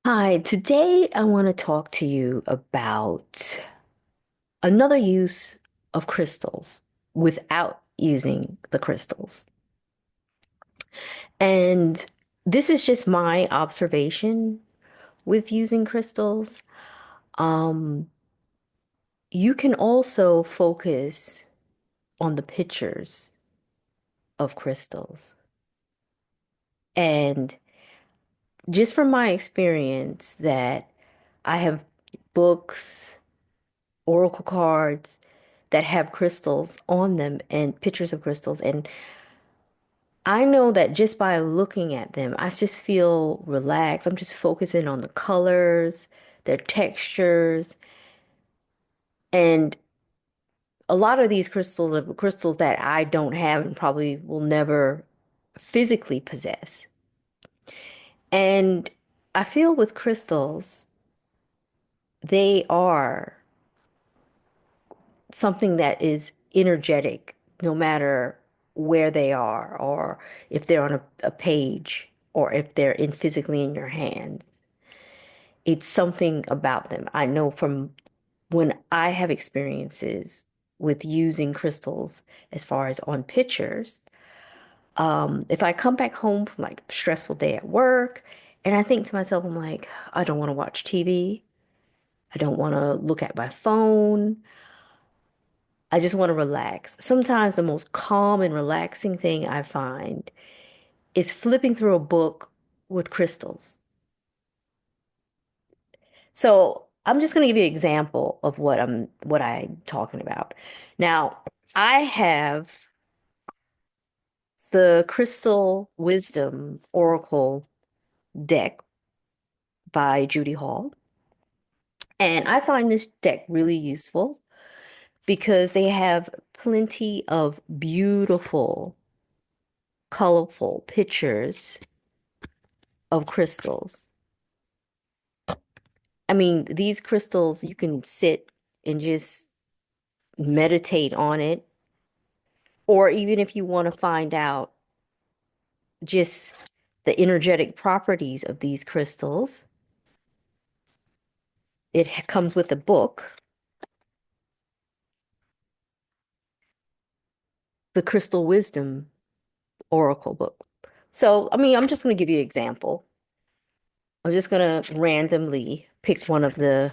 Hi, today I want to talk to you about another use of crystals without using the crystals. And this is just my observation with using crystals. Um, you can also focus on the pictures of crystals. And just from my experience that I have books, oracle cards that have crystals on them and pictures of crystals. And I know that just by looking at them, I just feel relaxed. I'm just focusing on the colors, their textures. And a lot of these crystals are crystals that I don't have and probably will never physically possess. And I feel with crystals, they are something that is energetic, no matter where they are, or if they're on a page, or if they're in physically in your hands. It's something about them. I know from when I have experiences with using crystals as far as on pictures. If I come back home from like a stressful day at work and I think to myself, I'm like, I don't want to watch TV. I don't want to look at my phone. I just want to relax. Sometimes the most calm and relaxing thing I find is flipping through a book with crystals. So I'm just going to give you an example of what I'm talking about. Now, I have the Crystal Wisdom Oracle deck by Judy Hall, and I find this deck really useful because they have plenty of beautiful, colorful pictures of crystals. I mean, these crystals, you can sit and just meditate on it, or even if you want to find out just the energetic properties of these crystals, it comes with a book, the Crystal Wisdom Oracle book. So, I mean, I'm just going to give you an example. I'm just going to randomly pick one of the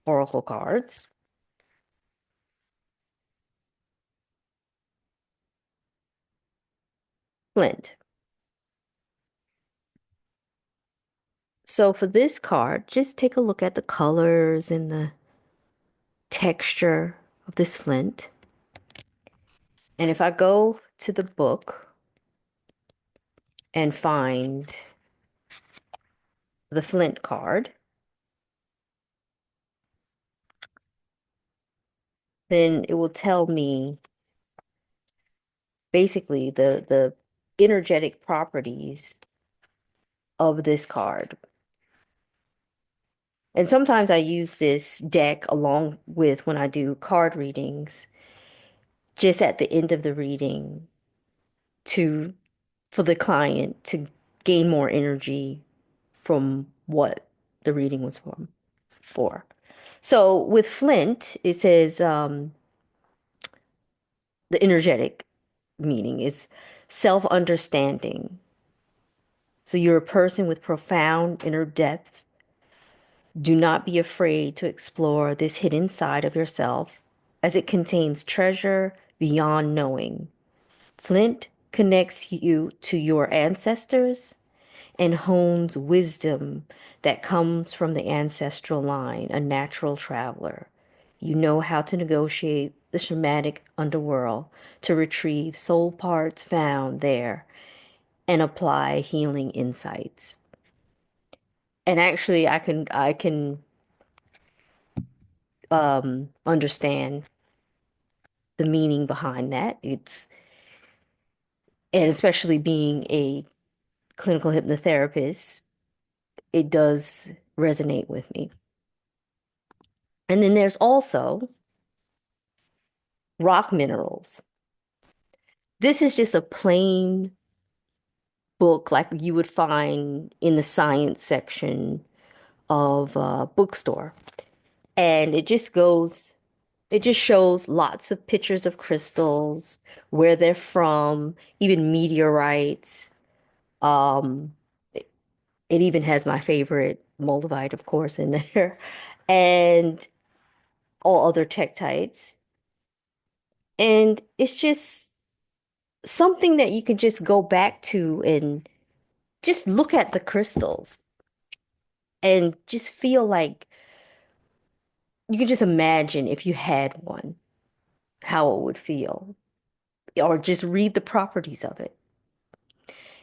oracle cards. Flint. So for this card, just take a look at the colors and the texture of this flint. And if I go to the book and find the flint card, then it will tell me basically the energetic properties of this card. And sometimes I use this deck along with when I do card readings, just at the end of the reading to for the client to gain more energy from what the reading was for. So with Flint, it says the energetic meaning is self-understanding. So you're a person with profound inner depth. Do not be afraid to explore this hidden side of yourself, as it contains treasure beyond knowing. Flint connects you to your ancestors and hones wisdom that comes from the ancestral line, a natural traveler. You know how to negotiate the shamanic underworld to retrieve soul parts found there and apply healing insights. And actually I can understand the meaning behind that. It's and especially being a clinical hypnotherapist, it does resonate with me. And then there's also rock minerals. This is just a plain book like you would find in the science section of a bookstore. And it just shows lots of pictures of crystals, where they're from, even meteorites. Um, it even has my favorite moldavite, of course, in there, and all other tektites. And it's just something that you can just go back to and just look at the crystals and just feel like you can just imagine if you had one, how it would feel, or just read the properties of it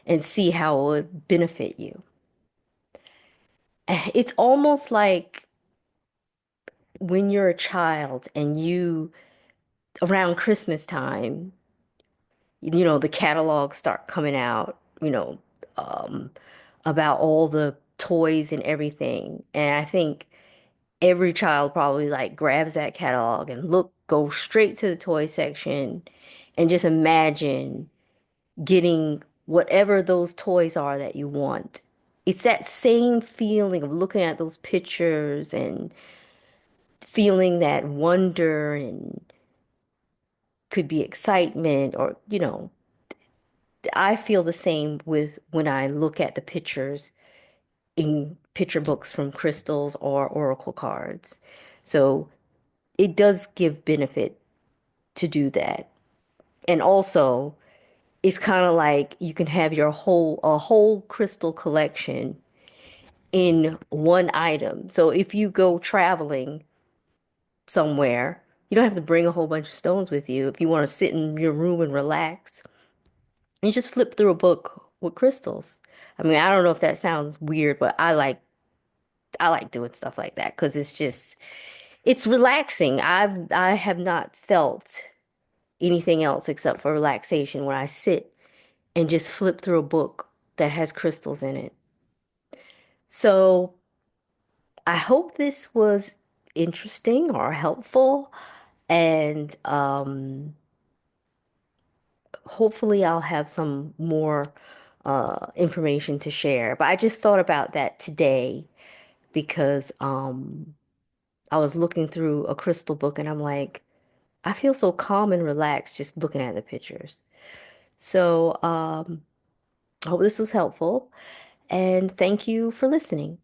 and see how it would benefit you. It's almost like when you're a child and you, around Christmas time, the catalogs start coming out, um, about all the toys and everything. And I think every child probably like grabs that catalog and go straight to the toy section and just imagine getting whatever those toys are that you want. It's that same feeling of looking at those pictures and feeling that wonder and could be excitement or, I feel the same with when I look at the pictures in picture books from crystals or oracle cards. So it does give benefit to do that. And also, it's kind of like you can have a whole crystal collection in one item. So if you go traveling somewhere, you don't have to bring a whole bunch of stones with you. If you want to sit in your room and relax, you just flip through a book with crystals. I mean, I don't know if that sounds weird, but I like doing stuff like that because it's relaxing. I have not felt anything else except for relaxation when I sit and just flip through a book that has crystals in it. So I hope this was interesting or helpful, and hopefully I'll have some more information to share. But I just thought about that today because I was looking through a crystal book and I'm like, I feel so calm and relaxed just looking at the pictures. So I hope this was helpful, and thank you for listening.